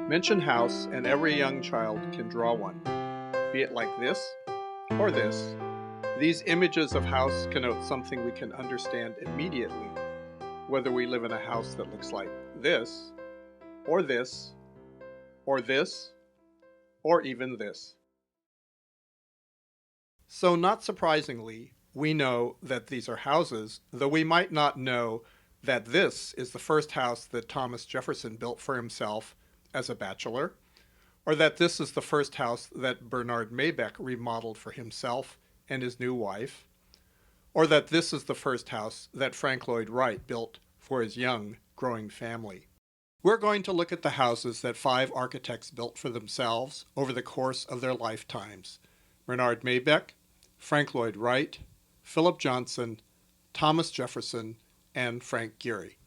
Mention house and every young child can draw one, be it like this or this. These images of house connote something we can understand immediately, whether we live in a house that looks like this, or this, or this, or even this. So not surprisingly, we know that these are houses, though we might not know that this is the first house that Thomas Jefferson built for himself as a bachelor, or that this is the first house that Bernard Maybeck remodeled for himself and his new wife, or that this is the first house that Frank Lloyd Wright built for his young, growing family. We're going to look at the houses that 5 architects built for themselves over the course of their lifetimes: Bernard Maybeck, Frank Lloyd Wright, Philip Johnson, Thomas Jefferson, and Frank Gehry.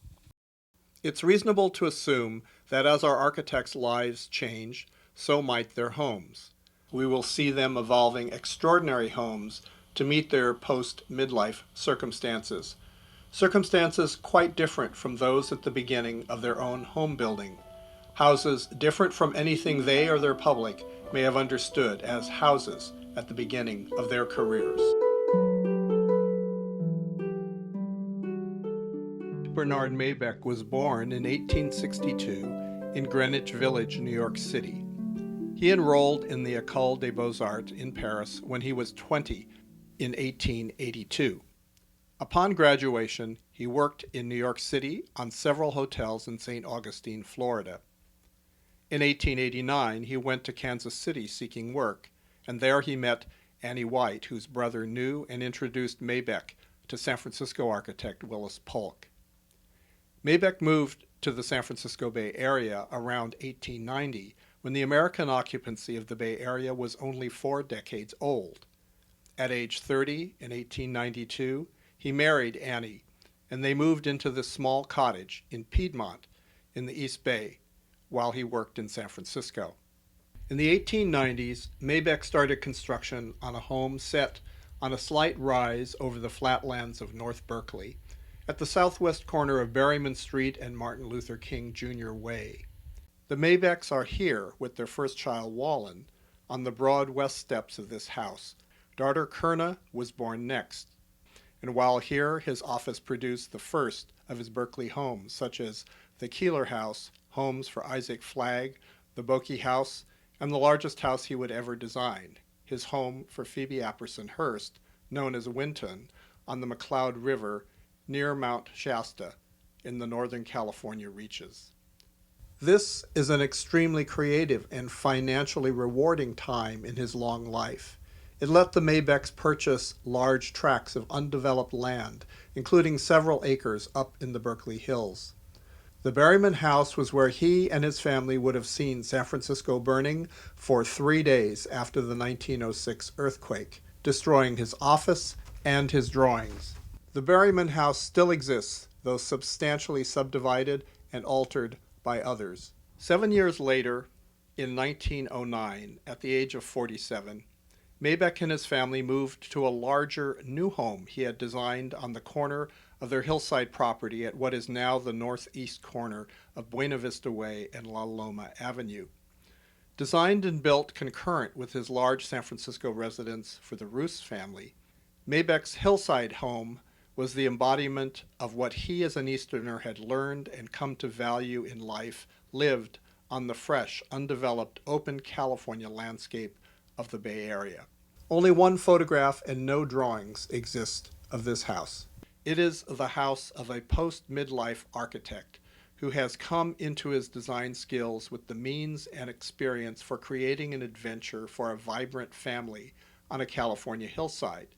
It's reasonable to assume that as our architects' lives change, so might their homes. We will see them evolving extraordinary homes to meet their post-midlife circumstances. Circumstances quite different from those at the beginning of their own home building. Houses different from anything they or their public may have understood as houses at the beginning of their careers. Bernard Maybeck was born in 1862 in Greenwich Village, New York City. He enrolled in the École des Beaux-Arts in Paris when he was 20 in 1882. Upon graduation, he worked in New York City on several hotels in St. Augustine, Florida. In 1889, he went to Kansas City seeking work, and there he met Annie White, whose brother knew and introduced Maybeck to San Francisco architect Willis Polk. Maybeck moved to the San Francisco Bay Area around 1890, when the American occupancy of the Bay Area was only 4 decades old. At age 30 in 1892, he married Annie, and they moved into this small cottage in Piedmont in the East Bay while he worked in San Francisco. In the 1890s, Maybeck started construction on a home set on a slight rise over the flatlands of North Berkeley, at the southwest corner of Berryman Street and Martin Luther King Jr. Way. The Maybecks are here with their first child, Wallen, on the broad west steps of this house. Daughter Kerna was born next. And while here, his office produced the first of his Berkeley homes, such as the Keeler House, homes for Isaac Flagg, the Boki House, and the largest house he would ever design, his home for Phoebe Apperson Hearst, known as Winton, on the McCloud River near Mount Shasta in the Northern California reaches. This is an extremely creative and financially rewarding time in his long life. It let the Maybecks purchase large tracts of undeveloped land, including several acres up in the Berkeley Hills. The Berryman House was where he and his family would have seen San Francisco burning for 3 days after the 1906 earthquake, destroying his office and his drawings. The Berryman House still exists, though substantially subdivided and altered by others. 7 years later, in 1909, at the age of 47, Maybeck and his family moved to a larger new home he had designed on the corner of their hillside property at what is now the northeast corner of Buena Vista Way and La Loma Avenue. Designed and built concurrent with his large San Francisco residence for the Roos family, Maybeck's hillside home was the embodiment of what he as an Easterner had learned and come to value in life, lived on the fresh, undeveloped, open California landscape of the Bay Area. Only one photograph and no drawings exist of this house. It is the house of a post-midlife architect who has come into his design skills with the means and experience for creating an adventure for a vibrant family on a California hillside.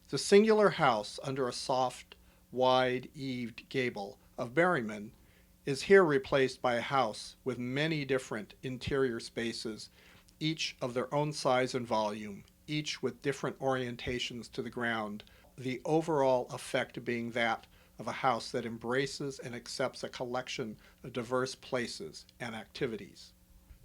The singular house under a soft, wide-eaved gable of Berryman is here replaced by a house with many different interior spaces, each of their own size and volume, each with different orientations to the ground, the overall effect being that of a house that embraces and accepts a collection of diverse places and activities.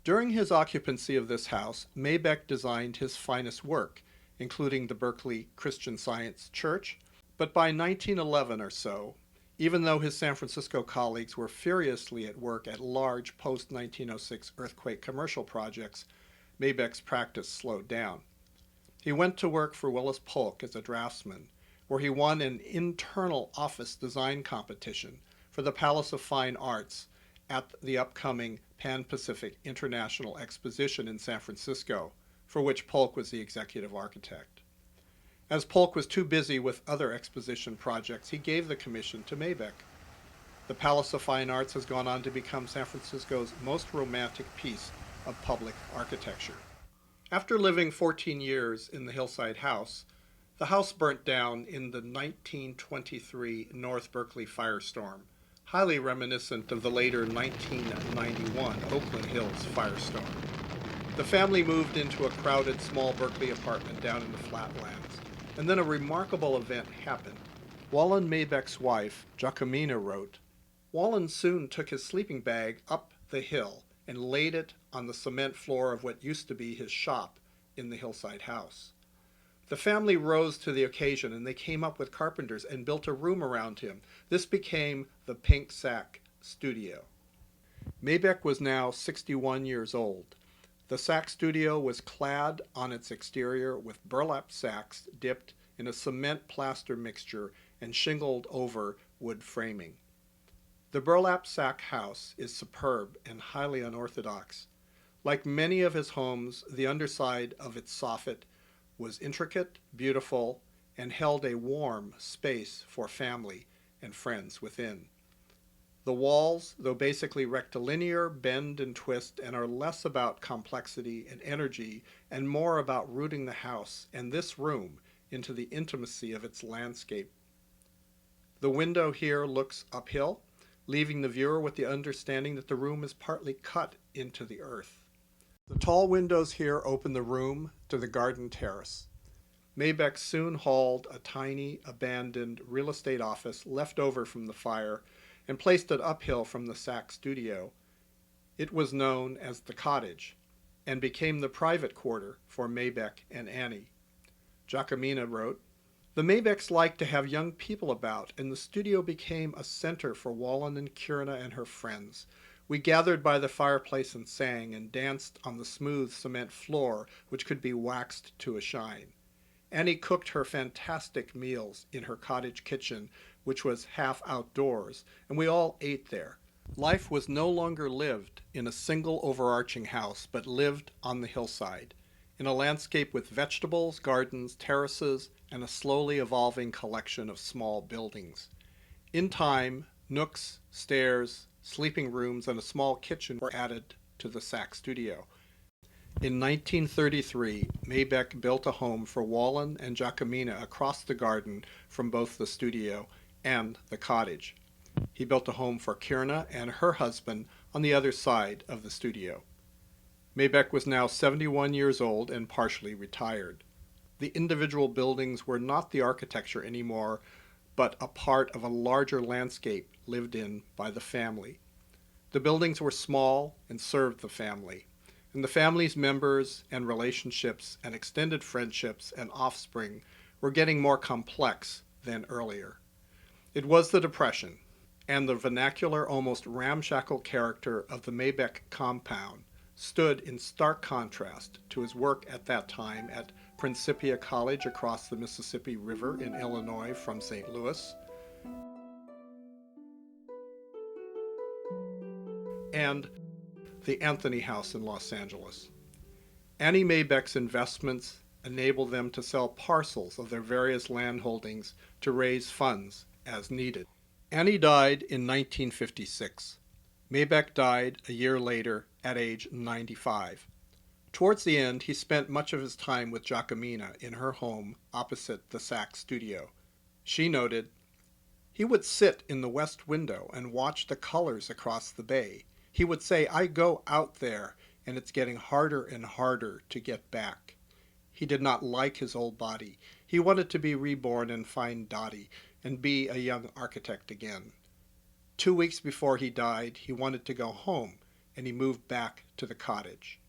During his occupancy of this house, Maybeck designed his finest work, including the Berkeley Christian Science Church, but by 1911 or so, Even though his San Francisco colleagues were furiously at work at large post-1906 earthquake commercial projects, Maybeck's practice slowed down. He went to work for Willis Polk as a draftsman, where he won an internal office design competition for the Palace of Fine Arts at the upcoming Pan-Pacific International Exposition in San Francisco, for which Polk was the executive architect. As Polk was too busy with other exposition projects, he gave the commission to Maybeck. The Palace of Fine Arts has gone on to become San Francisco's most romantic piece of public architecture. After living 14 years in the hillside house, the house burnt down in the 1923 North Berkeley firestorm, highly reminiscent of the later 1991 Oakland Hills firestorm. The family moved into a crowded small Berkeley apartment down in the flatlands, and then a remarkable event happened. Wallen Maybeck's wife, Jacquemina, wrote, "Wallen soon took his sleeping bag up the hill and laid it on the cement floor of what used to be his shop in the hillside house. The family rose to the occasion, and they came up with carpenters and built a room around him. This became the Pink Sack Studio." Maybeck was now 61 years old. The sack studio was clad on its exterior with burlap sacks dipped in a cement plaster mixture and shingled over wood framing. The burlap sack house is superb and highly unorthodox. Like many of his homes, the underside of its soffit was intricate, beautiful, and held a warm space for family and friends within. The walls, though basically rectilinear, bend and twist and are less about complexity and energy and more about rooting the house and this room into the intimacy of its landscape. The window here looks uphill, leaving the viewer with the understanding that the room is partly cut into the earth. The tall windows here open the room to the garden terrace. Maybeck soon hauled a tiny, abandoned real estate office left over from the fire and placed it uphill from the Sack studio. It was known as the Cottage and became the private quarter for Maybeck and Annie. Jacquemina wrote, "The Maybecks liked to have young people about, and the studio became a center for Wallen and Kierna and her friends. We gathered by the fireplace and sang and danced on the smooth cement floor, which could be waxed to a shine. Annie cooked her fantastic meals in her cottage kitchen, which was half outdoors, and we all ate there. Life was no longer lived in a single overarching house, but lived on the hillside, in a landscape with vegetables, gardens, terraces, and a slowly evolving collection of small buildings. In time, nooks, stairs, sleeping rooms, and a small kitchen were added to the Sack studio. In 1933, Maybeck built a home for Wallen and Jacquemina across the garden from both the studio and the cottage. He built a home for Kierna and her husband on the other side of the studio. Maybeck was now 71 years old and partially retired. The individual buildings were not the architecture anymore, but a part of a larger landscape lived in by the family. The buildings were small and served the family, and the family's members and relationships and extended friendships and offspring were getting more complex than earlier. It was the Depression, and the vernacular, almost ramshackle character of the Maybeck compound stood in stark contrast to his work at that time at Principia College across the Mississippi River in Illinois from St. Louis, and the Anthony House in Los Angeles. Annie Maybeck's investments enabled them to sell parcels of their various land holdings to raise funds as needed. Annie died in 1956. Maybeck died a year later at age 95. Towards the end, he spent much of his time with Jacquemina in her home opposite the Sack studio. She noted, "He would sit in the west window and watch the colors across the bay. He would say, 'I go out there, and it's getting harder and harder to get back.' He did not like his old body. He wanted to be reborn and find Dottie and be a young architect again. 2 weeks before he died, he wanted to go home, and he moved back to the cottage."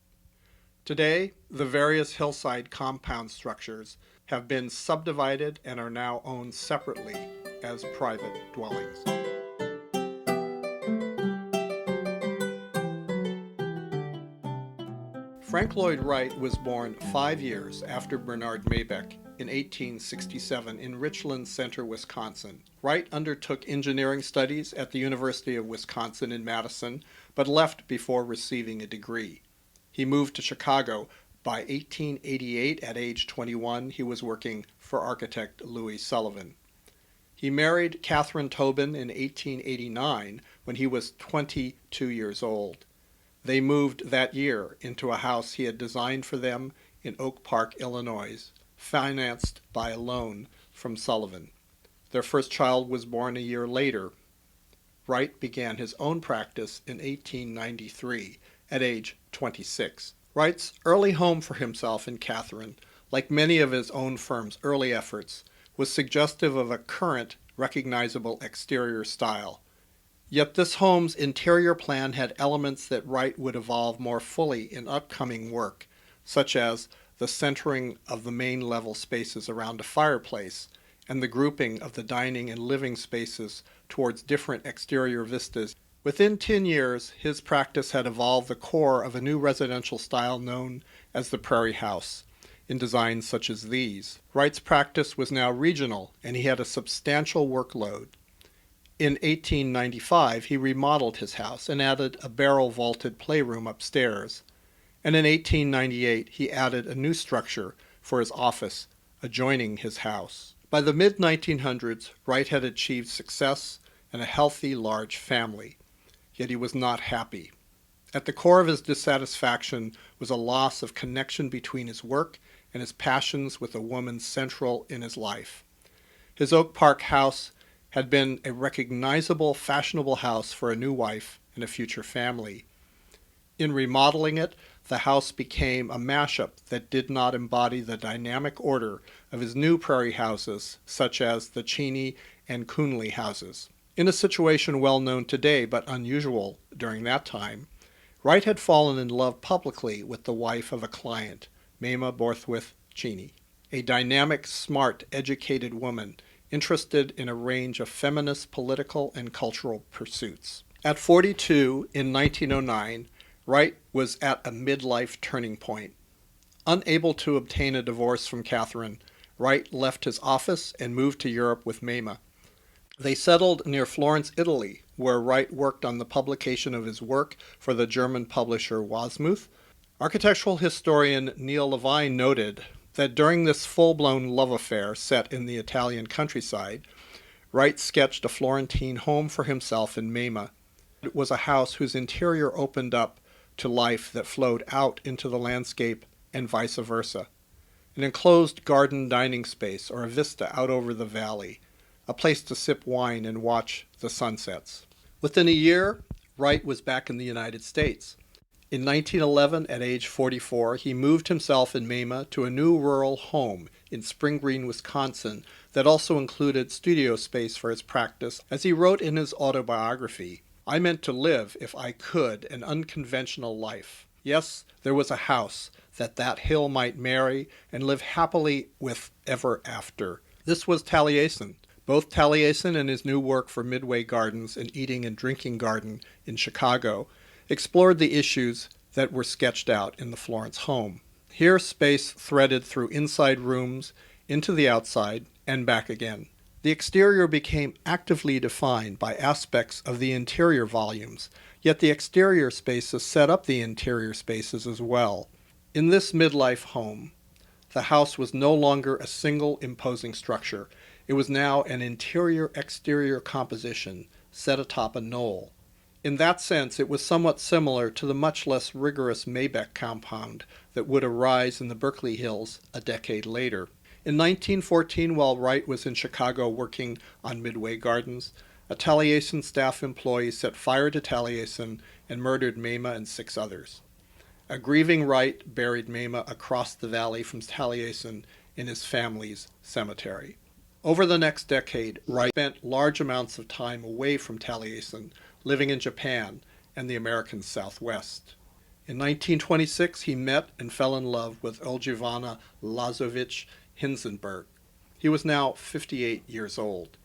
Today, the various hillside compound structures have been subdivided and are now owned separately as private dwellings. Frank Lloyd Wright was born 5 years after Bernard Maybeck in 1867 in Richland Center, Wisconsin. Wright undertook engineering studies at the University of Wisconsin in Madison, but left before receiving a degree. He moved to Chicago. By 1888, at age 21, he was working for architect Louis Sullivan. He married Catherine Tobin in 1889 when he was 22 years old. They moved that year into a house he had designed for them in Oak Park, Illinois, financed by a loan from Sullivan. Their first child was born a year later. Wright began his own practice in 1893 at age 26. Wright's early home for himself in Catherine, like many of his own firm's early efforts, was suggestive of a current, recognizable exterior style. Yet this home's interior plan had elements that Wright would evolve more fully in upcoming work, such as the centering of the main level spaces around a fireplace and the grouping of the dining and living spaces towards different exterior vistas. Within 10 years, his practice had evolved the core of a new residential style known as the Prairie House, in designs such as these. Wright's practice was now regional, and he had a substantial workload. In 1895, he remodeled his house and added a barrel-vaulted playroom upstairs. And in 1898, he added a new structure for his office adjoining his house. By the mid-1900s, Wright had achieved success and a healthy, large family. Yet he was not happy. At the core of his dissatisfaction was a loss of connection between his work and his passions with a woman central in his life. His Oak Park house had been a recognizable, fashionable house for a new wife and a future family. In remodeling it, the house became a mashup that did not embody the dynamic order of his new prairie houses, such as the Cheney and Coonley houses. In a situation well known today but unusual during that time, Wright had fallen in love publicly with the wife of a client, Mamah Borthwith Cheney, a dynamic, smart, educated woman interested in a range of feminist political and cultural pursuits. At 42, in 1909, Wright was at a midlife turning point. Unable to obtain a divorce from Catherine, Wright left his office and moved to Europe with Mamah. They settled near Florence, Italy, where Wright worked on the publication of his work for the German publisher Wasmuth. Architectural historian Neil Levine noted that during this full-blown love affair set in the Italian countryside, Wright sketched a Florentine home for himself and Mamah. It was a house whose interior opened up to life that flowed out into the landscape and vice versa. An enclosed garden dining space or a vista out over the valley, a place to sip wine and watch the sunsets. Within a year, Wright was back in the United States. In 1911, at age 44, he moved himself and Mamah to a new rural home in Spring Green, Wisconsin, that also included studio space for his practice. As he wrote in his autobiography, "I meant to live, if I could, an unconventional life. Yes, there was a house that hill might marry and live happily with ever after." This was Taliesin. Both Taliesin and his new work for Midway Gardens, an eating and drinking garden in Chicago, explored the issues that were sketched out in the Florence home. Here space threaded through inside rooms, into the outside, and back again. The exterior became actively defined by aspects of the interior volumes, yet the exterior spaces set up the interior spaces as well. In this midlife home, the house was no longer a single imposing structure. It was now an interior-exterior composition set atop a knoll. In that sense, it was somewhat similar to the much less rigorous Maybeck compound that would arise in the Berkeley Hills a decade later. In 1914, while Wright was in Chicago working on Midway Gardens, a Taliesin staff employee set fire to Taliesin and murdered Mamah and 6 others. A grieving Wright buried Mamah across the valley from Taliesin in his family's cemetery. Over the next decade, Wright spent large amounts of time away from Taliesin, living in Japan and the American Southwest. In 1926, he met and fell in love with Olgivanna Lazovich Hinzenberg. He was now 58 years old.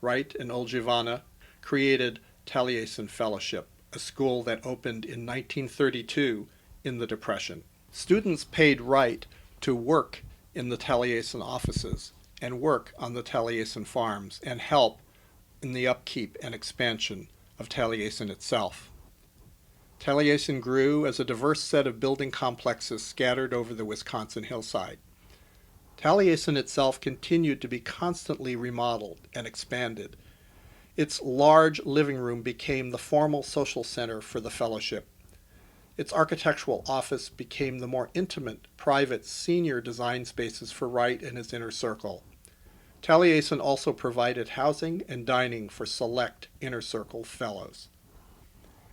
Wright and Olgivanna created Taliesin Fellowship, a school that opened in 1932 in the Depression. Students paid Wright to work in the Taliesin offices and work on the Taliesin farms and help in the upkeep and expansion of Taliesin itself. Taliesin grew as a diverse set of building complexes scattered over the Wisconsin hillside. Taliesin itself continued to be constantly remodeled and expanded. Its large living room became the formal social center for the fellowship. Its architectural office became the more intimate, private, senior design spaces for Wright and his inner circle. Taliesin also provided housing and dining for select inner circle fellows.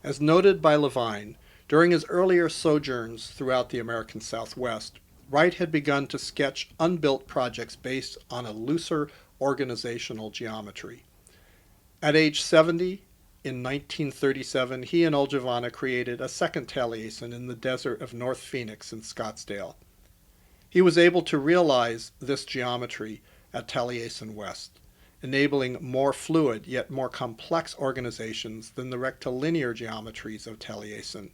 As noted by Levine, during his earlier sojourns throughout the American Southwest, Wright had begun to sketch unbuilt projects based on a looser organizational geometry. At age 70, in 1937, he and Olgivanna created a second Taliesin in the desert of North Phoenix in Scottsdale. He was able to realize this geometry at Taliesin West, enabling more fluid yet more complex organizations than the rectilinear geometries of Taliesin.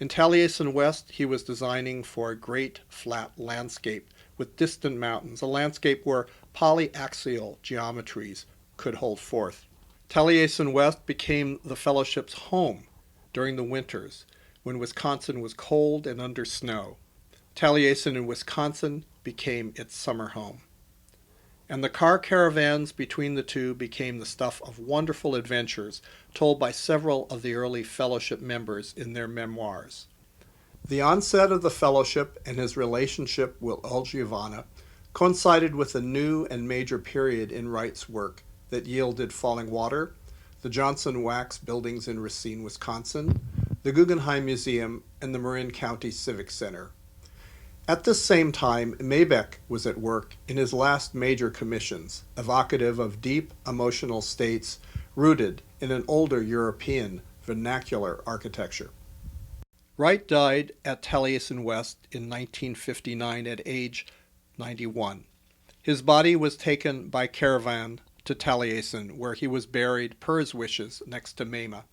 In Taliesin West, he was designing for a great flat landscape with distant mountains, a landscape where polyaxial geometries could hold forth. Taliesin West became the fellowship's home during the winters when Wisconsin was cold and under snow. Taliesin in Wisconsin became its summer home. And the car caravans between the two became the stuff of wonderful adventures told by several of the early fellowship members in their memoirs. The onset of the fellowship and his relationship with Olgivanna coincided with a new and major period in Wright's work that yielded Falling Water, the Johnson Wax buildings in Racine, Wisconsin, the Guggenheim Museum, and the Marin County Civic Center. At this same time, Maybeck was at work in his last major commissions, evocative of deep emotional states rooted in an older European vernacular architecture. Wright died at Taliesin West in 1959 at age 91. His body was taken by caravan to Taliesin, where he was buried per his wishes next to Mema.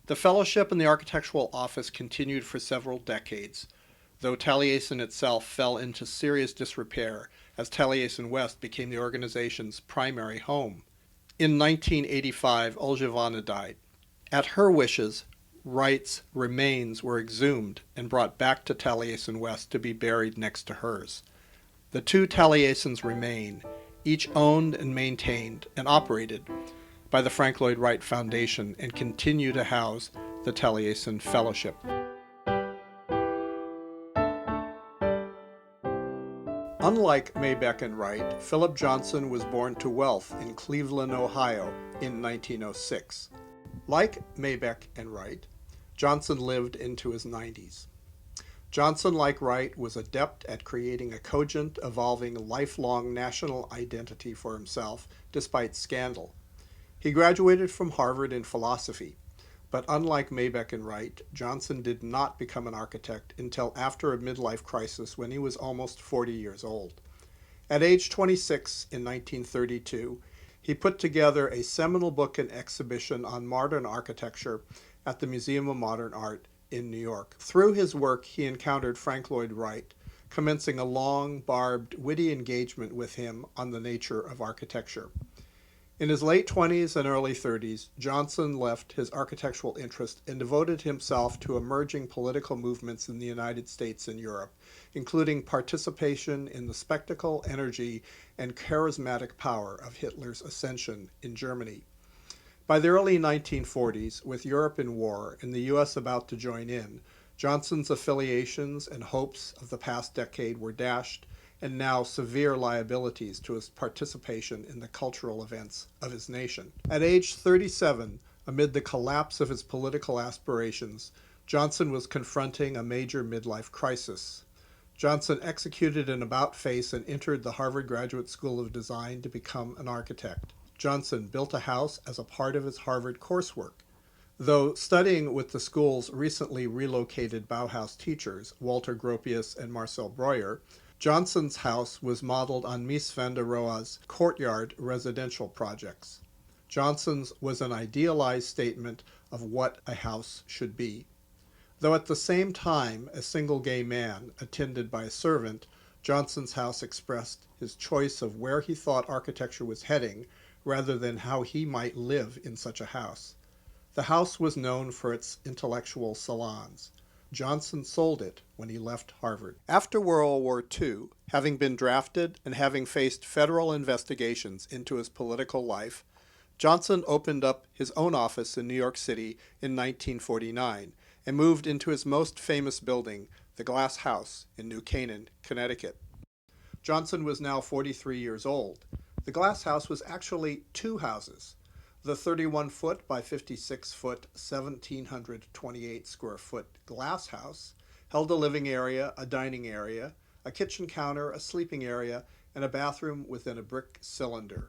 The fellowship and the architectural office continued for several decades, though Taliesin itself fell into serious disrepair as Taliesin West became the organization's primary home. In 1985, Olgivanna died. At her wishes, Wright's remains were exhumed and brought back to Taliesin West to be buried next to hers. The two Taliesins remain, each owned and maintained and operated by the Frank Lloyd Wright Foundation, and continue to house the Taliesin Fellowship. Unlike Maybeck and Wright, Philip Johnson was born to wealth in Cleveland, Ohio in 1906. Like Maybeck and Wright, Johnson lived into his 90s. Johnson, like Wright, was adept at creating a cogent, evolving, lifelong national identity for himself, despite scandal. He graduated from Harvard in philosophy, but unlike Maybeck and Wright, Johnson did not become an architect until after a midlife crisis when he was almost 40 years old. At age 26 in 1932, he put together a seminal book and exhibition on modern architecture at the Museum of Modern Art in New York. Through his work, he encountered Frank Lloyd Wright, commencing a long, barbed, witty engagement with him on the nature of architecture. In his late 20s and early 30s, Johnson left his architectural interest and devoted himself to emerging political movements in the United States and Europe, including participation in the spectacle, energy, and charismatic power of Hitler's ascension in Germany. By the early 1940s, with Europe in war and the U.S. about to join in, Johnson's affiliations and hopes of the past decade were dashed, and now severe liabilities to his participation in the cultural events of his nation. At age 37, amid the collapse of his political aspirations, Johnson was confronting a major midlife crisis. Johnson executed an about-face and entered the Harvard Graduate School of Design to become an architect. Johnson built a house as a part of his Harvard coursework. Though studying with the school's recently relocated Bauhaus teachers, Walter Gropius and Marcel Breuer, Johnson's house was modeled on Mies van der Rohe's courtyard residential projects. Johnson's was an idealized statement of what a house should be. Though at the same time a single gay man, attended by a servant, Johnson's house expressed his choice of where he thought architecture was heading rather than how he might live in such a house. The house was known for its intellectual salons. Johnson sold it when he left Harvard. After World War II, having been drafted and having faced federal investigations into his political life, Johnson opened up his own office in New York City in 1949 and moved into his most famous building, the Glass House in New Canaan, Connecticut. Johnson was now 43 years old. The Glass House was actually two houses. The 31-foot by 56-foot, 1,728 square foot Glass House held a living area, a dining area, a kitchen counter, a sleeping area, and a bathroom within a brick cylinder.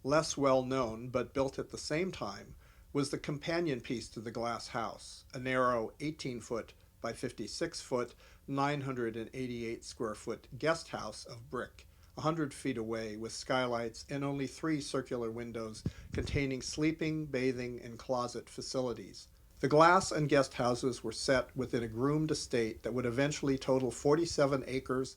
Less well known, but built at the same time, was the companion piece to the Glass House, a narrow 18-foot by 56-foot, 988 square foot guest house of brick, 100 feet away with skylights and only 3 circular windows containing sleeping, bathing, and closet facilities. The glass and guest houses were set within a groomed estate that would eventually total 47 acres.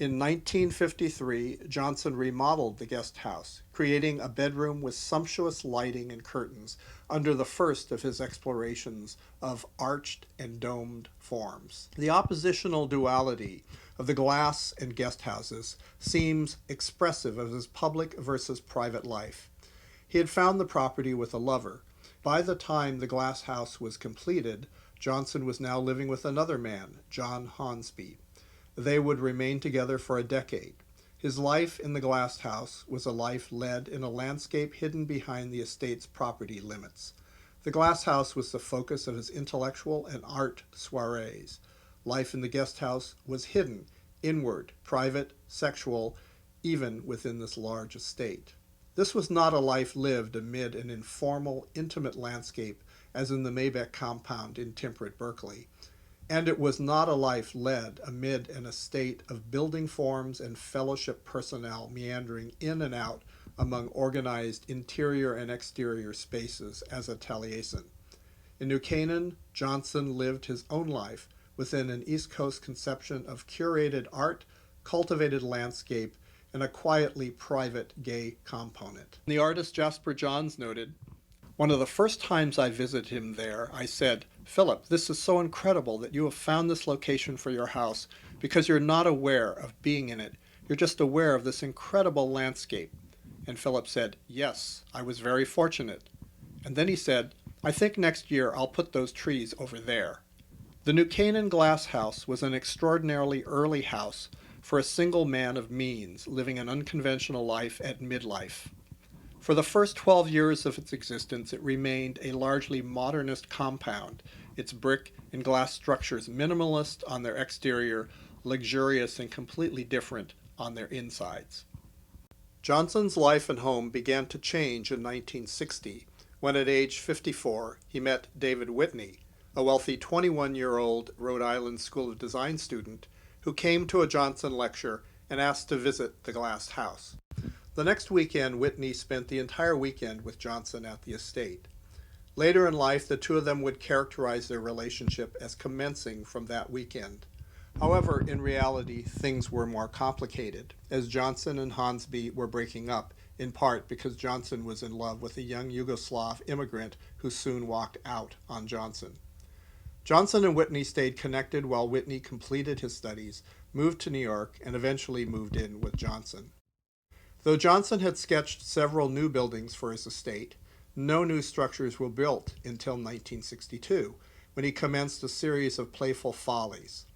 In 1953, Johnson remodeled the guest house, creating a bedroom with sumptuous lighting and curtains under the first of his explorations of arched and domed forms. The oppositional duality of the glass and guest houses seems expressive of his public versus private life. He had found the property with a lover. By the time the Glass House was completed, Johnson was now living with another man, John Hornsby. They would remain together for a decade. His life in the Glass House was a life led in a landscape hidden behind the estate's property limits. The Glass House was the focus of his intellectual and art soirees. Life in the guest house was hidden, inward, private, sexual, even within this large estate. This was not a life lived amid an informal, intimate landscape as in the Maybeck compound in temperate Berkeley. And it was not a life led amid an estate of building forms and fellowship personnel meandering in and out among organized interior and exterior spaces as a Taliesin. In New Canaan, Johnson lived his own life within an East Coast conception of curated art, cultivated landscape, and a quietly private gay component. The artist Jasper Johns noted, "One of the first times I visited him there, I said, 'Philip, this is so incredible that you have found this location for your house because you're not aware of being in it. You're just aware of this incredible landscape.' And Philip said, 'Yes, I was very fortunate.' And then he said, 'I think next year I'll put those trees over there.'" The New Canaan Glass House was an extraordinarily early house for a single man of means living an unconventional life at midlife. For the first 12 years of its existence, it remained a largely modernist compound, its brick and glass structures minimalist on their exterior, luxurious and completely different on their insides. Johnson's life and home began to change in 1960, when at age 54 he met David Whitney, a wealthy 21-year-old Rhode Island School of Design student who came to a Johnson lecture and asked to visit the Glass House. The next weekend, Whitney spent the entire weekend with Johnson at the estate. Later in life, the two of them would characterize their relationship as commencing from that weekend. However, in reality, things were more complicated, as Johnson and Hornsby were breaking up, in part because Johnson was in love with a young Yugoslav immigrant who soon walked out on Johnson. Johnson and Whitney stayed connected while Whitney completed his studies, moved to New York, and eventually moved in with Johnson. Though Johnson had sketched several new buildings for his estate, no new structures were built until 1962, when he commenced a series of playful follies.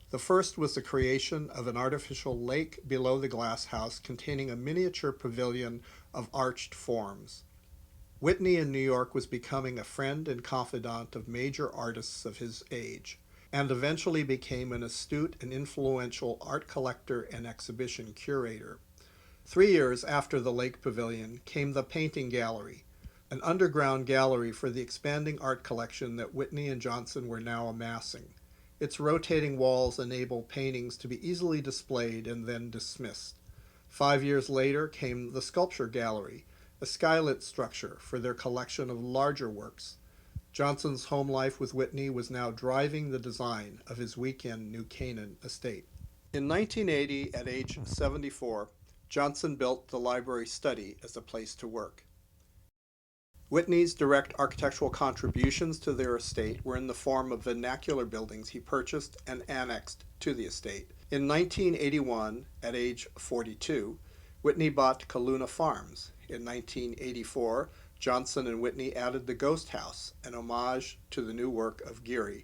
The first was the creation of an artificial lake below the Glass House containing a miniature pavilion of arched forms. Whitney in New York was becoming a friend and confidant of major artists of his age, and eventually became an astute and influential art collector and exhibition curator. 3 years after the Lake Pavilion came the Painting Gallery, an underground gallery for the expanding art collection that Whitney and Johnson were now amassing. Its rotating walls enabled paintings to be easily displayed and then dismissed. 5 years later came the Sculpture Gallery, a skylit structure for their collection of larger works. Johnson's home life with Whitney was now driving the design of his weekend New Canaan estate. In 1980, at age 74, Johnson built the library study as a place to work. Whitney's direct architectural contributions to their estate were in the form of vernacular buildings he purchased and annexed to the estate. In 1981, at age 42, Whitney bought Kaluna Farms. In 1984, Johnson and Whitney added the Ghost House, an homage to the new work of Gehry.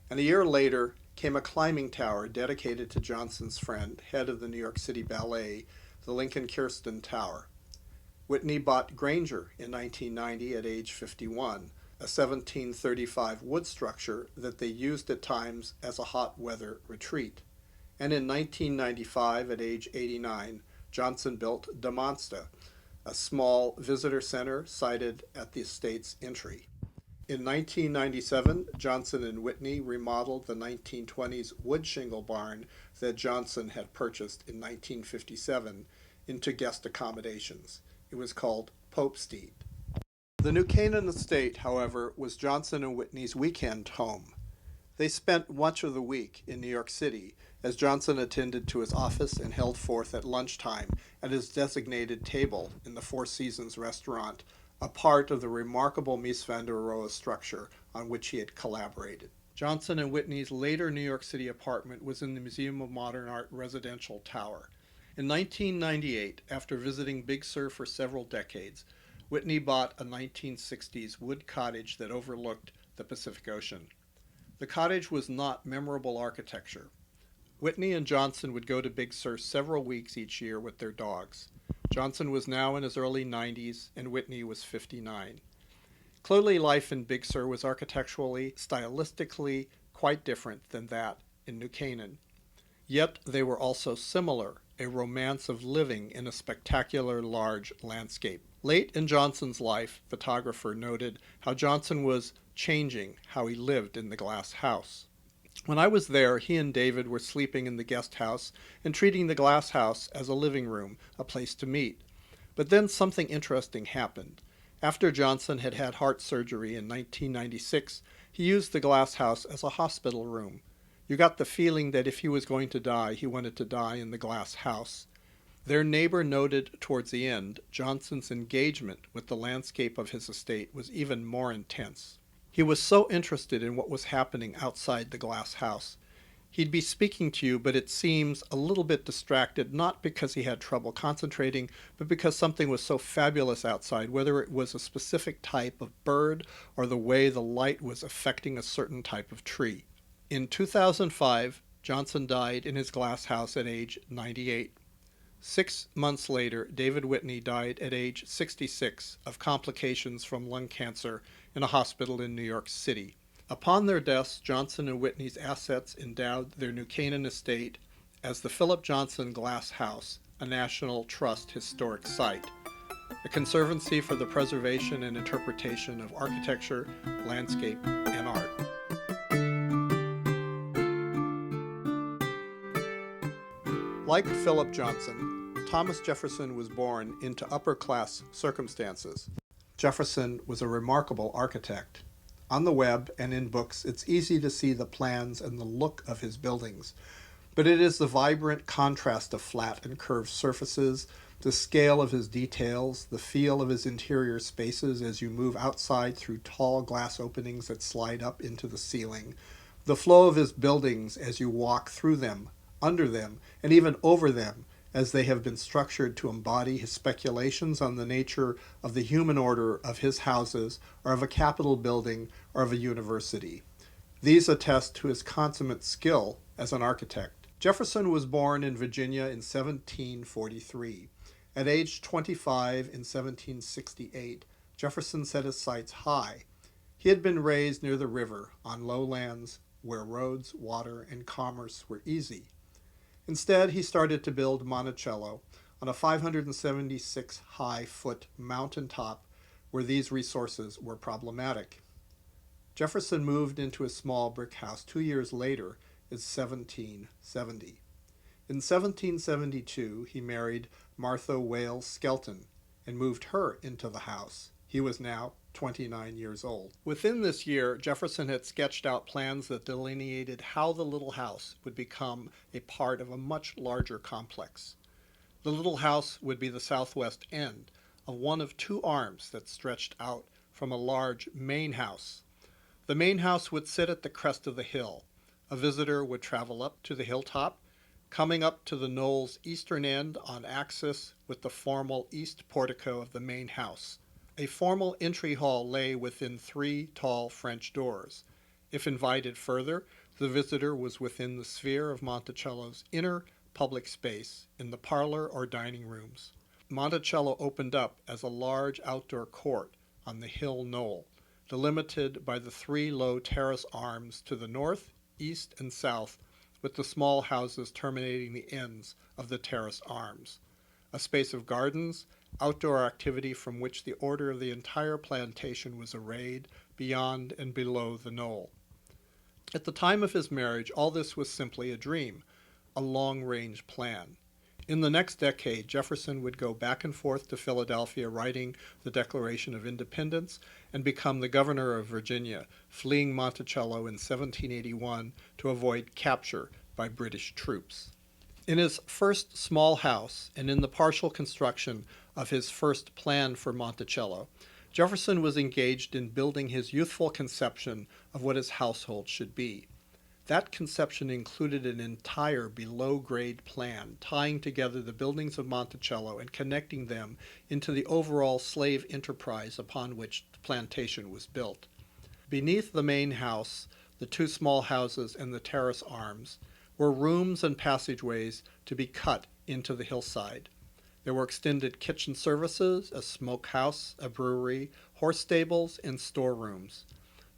And a year later came a climbing tower dedicated to Johnson's friend, head of the New York City Ballet, the Lincoln Kirsten Tower. Whitney bought Granger in 1990 at age 51, a 1735 wood structure that they used at times as a hot weather retreat. And in 1995, at age 89, Johnson built Da Monsta, a small visitor center sited at the estate's entry. In 1997, Johnson and Whitney remodeled the 1920s wood shingle barn that Johnson had purchased in 1957 into guest accommodations. It was called Popestead. The New Canaan estate, however, was Johnson and Whitney's weekend home. They spent much of the week in New York City as Johnson attended to his office and held forth at lunchtime at his designated table in the Four Seasons restaurant, a part of the remarkable Mies van der Rohe structure on which he had collaborated. Johnson and Whitney's later New York City apartment was in the Museum of Modern Art residential tower. In 1998, after visiting Big Sur for several decades, Whitney bought a 1960s wood cottage that overlooked the Pacific Ocean. The cottage was not memorable architecture. Whitney and Johnson would go to Big Sur several weeks each year with their dogs. Johnson was now in his early 90s and Whitney was 59. Clearly, life in Big Sur was architecturally, stylistically quite different than that in New Canaan. Yet they were also similar, a romance of living in a spectacular large landscape. Late in Johnson's life, photographer noted how Johnson was changing how he lived in the glass house. When I was there, he and David were sleeping in the guest house and treating the glass house as a living room, a place to meet. But then something interesting happened. After Johnson had had heart surgery in 1996, he used the glass house as a hospital room. You got the feeling that if he was going to die, he wanted to die in the glass house. Their neighbor noted towards the end, Johnson's engagement with the landscape of his estate was even more intense. He was so interested in what was happening outside the glass house. He'd be speaking to you, but it seems a little bit distracted, not because he had trouble concentrating, but because something was so fabulous outside, whether it was a specific type of bird or the way the light was affecting a certain type of tree. In 2005, Johnson died in his glass house at age 98. 6 months later, David Whitney died at age 66 of complications from lung cancer in a hospital in New York City. Upon their deaths, Johnson and Whitney's assets endowed their New Canaan estate as the Philip Johnson Glass House, a National Trust historic site, a conservancy for the preservation and interpretation of architecture, landscape, and art. Like Philip Johnson, Thomas Jefferson was born into upper-class circumstances. Jefferson was a remarkable architect. On the web and in books, it's easy to see the plans and the look of his buildings, but it is the vibrant contrast of flat and curved surfaces, the scale of his details, the feel of his interior spaces as you move outside through tall glass openings that slide up into the ceiling, the flow of his buildings as you walk through them, under them, and even over them, as they have been structured to embody his speculations on the nature of the human order of his houses, or of a Capitol building, or of a university. These attest to his consummate skill as an architect. Jefferson was born in Virginia in 1743. At age 25 in 1768, Jefferson set his sights high. He had been raised near the river, on lowlands, where roads, water, and commerce were easy. Instead, he started to build Monticello on a 576-high-foot mountaintop where these resources were problematic. Jefferson moved into a small brick house 2 years later in 1770. In 1772, he married Martha Wales Skelton and moved her into the house. He was now 29 years old. Within this year, Jefferson had sketched out plans that delineated how the little house would become a part of a much larger complex. The little house would be the southwest end of one of two arms that stretched out from a large main house. The main house would sit at the crest of the hill. A visitor would travel up to the hilltop, coming up to the knoll's eastern end on axis with the formal east portico of the main house. A formal entry hall lay within three tall French doors. If invited further, the visitor was within the sphere of Monticello's inner public space in the parlor or dining rooms. Monticello opened up as a large outdoor court on the hill knoll, delimited by the three low terrace arms to the north, east, and south, with the small houses terminating the ends of the terrace arms. A space of gardens, outdoor activity from which the order of the entire plantation was arrayed beyond and below the knoll. At the time of his marriage, all this was simply a dream, a long-range plan. In the next decade, Jefferson would go back and forth to Philadelphia writing the Declaration of Independence and become the governor of Virginia, fleeing Monticello in 1781 to avoid capture by British troops. In his first small house and in the partial construction of his first plan for Monticello, Jefferson was engaged in building his youthful conception of what his household should be. That conception included an entire below-grade plan tying together the buildings of Monticello and connecting them into the overall slave enterprise upon which the plantation was built. Beneath the main house, the two small houses and the terrace arms, were rooms and passageways to be cut into the hillside. There were extended kitchen services, a smokehouse, a brewery, horse stables, and storerooms.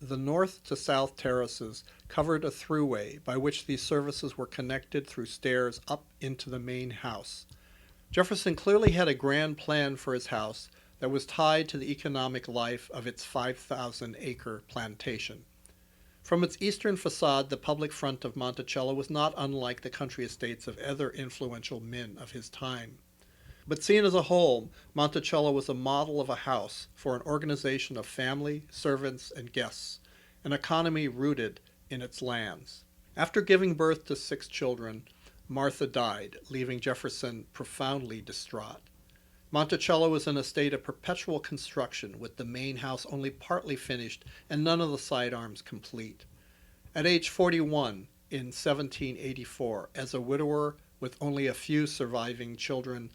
The north to south terraces covered a throughway by which these services were connected through stairs up into the main house. Jefferson clearly had a grand plan for his house that was tied to the economic life of its 5,000-acre plantation. From its eastern facade, the public front of Monticello was not unlike the country estates of other influential men of his time. But seen as a whole, Monticello was a model of a house for an organization of family, servants, and guests, an economy rooted in its lands. After giving birth to 6 children, Martha died, leaving Jefferson profoundly distraught. Monticello was in a state of perpetual construction, with the main house only partly finished and none of the side arms complete. At age 41, in 1784, as a widower with only a few surviving children,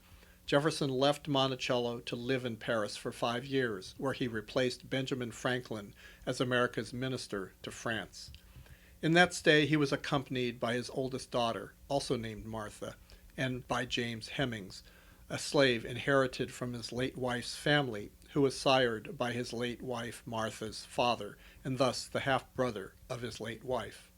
Jefferson left Monticello to live in Paris for 5 years, where he replaced Benjamin Franklin as America's minister to France. In that stay, he was accompanied by his oldest daughter, also named Martha, and by James Hemings, a slave inherited from his late wife's family, who was sired by his late wife Martha's father, and thus the half-brother of his late wife.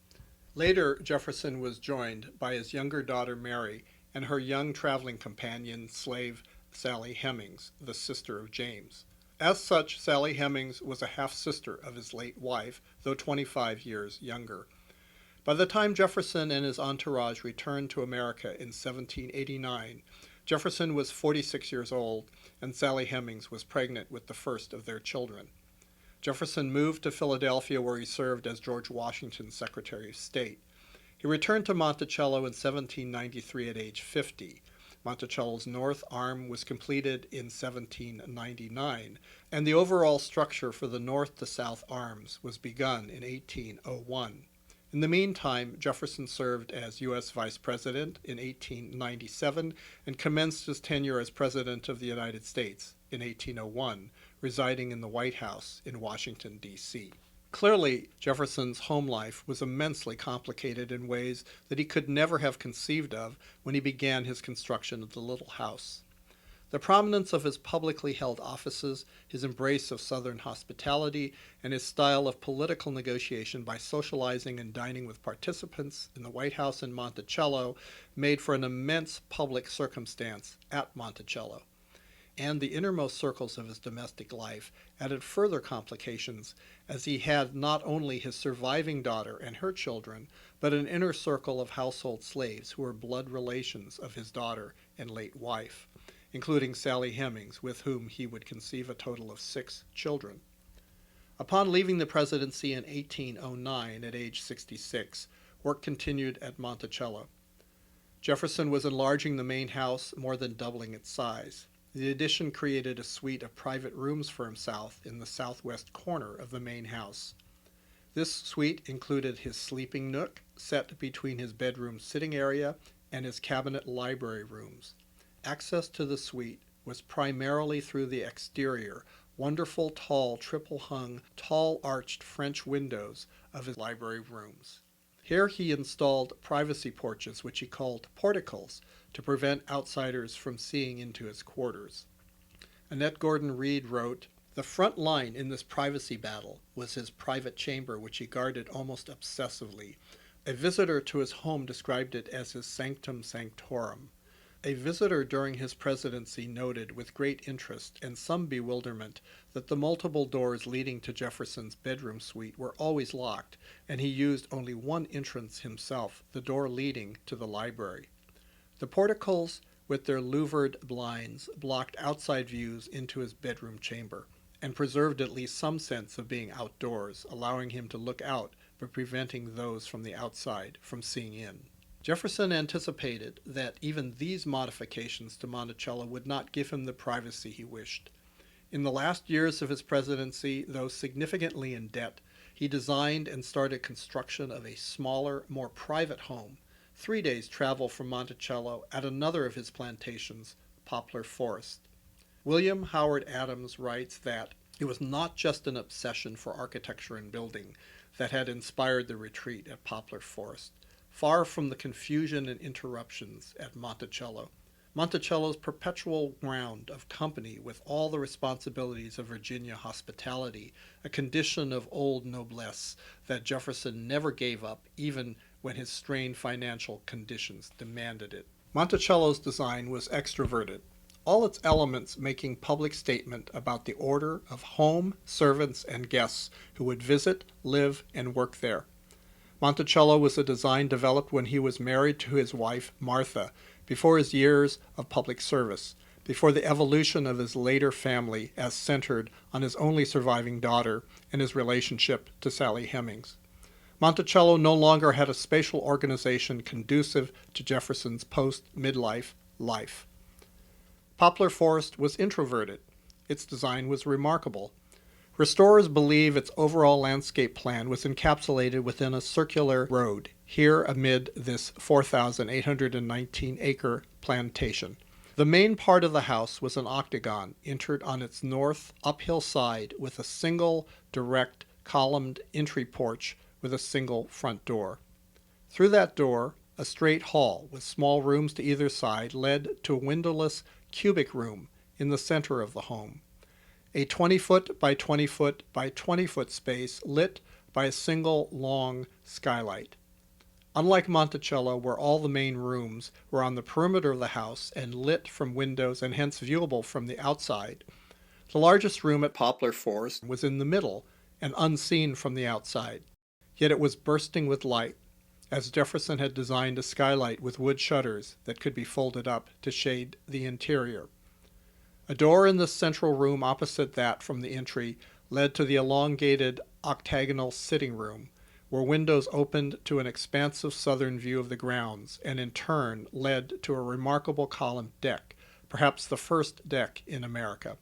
Later, Jefferson was joined by his younger daughter Mary and her young traveling companion, slave Sally Hemings, the sister of James. As such, Sally Hemings was a half-sister of his late wife, though 25 years younger. By the time Jefferson and his entourage returned to America in 1789, Jefferson was 46 years old, and Sally Hemings was pregnant with the first of their children. Jefferson moved to Philadelphia, where he served as George Washington's Secretary of State. He returned to Monticello in 1793 at age 50. Monticello's north arm was completed in 1799, and the overall structure for the north to south arms was begun in 1801. In the meantime, Jefferson served as U.S. Vice President in 1897 and commenced his tenure as President of the United States in 1801, residing in the White House in Washington, D.C. Clearly, Jefferson's home life was immensely complicated in ways that he could never have conceived of when he began his construction of the little house. The prominence of his publicly held offices, his embrace of Southern hospitality, and his style of political negotiation by socializing and dining with participants in the White House in Monticello made for an immense public circumstance at Monticello. And the innermost circles of his domestic life added further complications, as he had not only his surviving daughter and her children, but an inner circle of household slaves who were blood relations of his daughter and late wife, including Sally Hemings, with whom he would conceive a total of 6 children. Upon leaving the presidency in 1809 at age 66, work continued at Monticello. Jefferson was enlarging the main house, more than doubling its size. The addition created a suite of private rooms for himself in the southwest corner of the main house. This suite included his sleeping nook, set between his bedroom sitting area and his cabinet library rooms. Access to the suite was primarily through the exterior, wonderful tall triple-hung, tall-arched French windows of his library rooms. Here he installed privacy porches, which he called porticles, to prevent outsiders from seeing into his quarters. Annette Gordon Reed wrote, "The front line in this privacy battle was his private chamber, which he guarded almost obsessively. A visitor to his home described it as his sanctum sanctorum. A visitor during his presidency noted with great interest and some bewilderment that the multiple doors leading to Jefferson's bedroom suite were always locked, and he used only one entrance himself, the door leading to the library. The porticles, with their louvered blinds, blocked outside views into his bedroom chamber, and preserved at least some sense of being outdoors, allowing him to look out but preventing those from the outside from seeing in." Jefferson anticipated that even these modifications to Monticello would not give him the privacy he wished. In the last years of his presidency, though significantly in debt, he designed and started construction of a smaller, more private home, 3 days' travel from Monticello, at another of his plantations, Poplar Forest. William Howard Adams writes that it was not just an obsession for architecture and building that had inspired the retreat at Poplar Forest. Far from the confusion and interruptions at Monticello, Monticello's perpetual ground of company with all the responsibilities of Virginia hospitality, a condition of old noblesse that Jefferson never gave up even when his strained financial conditions demanded it. Monticello's design was extroverted, all its elements making public statement about the order of home, servants, and guests who would visit, live, and work there. Monticello was a design developed when he was married to his wife, Martha, before his years of public service, before the evolution of his later family as centered on his only surviving daughter and his relationship to Sally Hemings. Monticello no longer had a spatial organization conducive to Jefferson's post-midlife life. Poplar Forest was introverted. Its design was remarkable. Restorers believe its overall landscape plan was encapsulated within a circular road, here amid this 4,819-acre plantation. The main part of the house was an octagon entered on its north uphill side with a single direct columned entry porch with a single front door. Through that door, a straight hall with small rooms to either side led to a windowless cubic room in the center of the home. A 20-foot by 20-foot by 20-foot space lit by a single long skylight. Unlike Monticello, where all the main rooms were on the perimeter of the house and lit from windows and hence viewable from the outside, the largest room at Poplar Forest was in the middle and unseen from the outside. Yet it was bursting with light, as Jefferson had designed a skylight with wood shutters that could be folded up to shade the interior. A door in the central room opposite that from the entry led to the elongated octagonal sitting room, where windows opened to an expansive southern view of the grounds and in turn led to a remarkable columned deck, perhaps the first deck in America.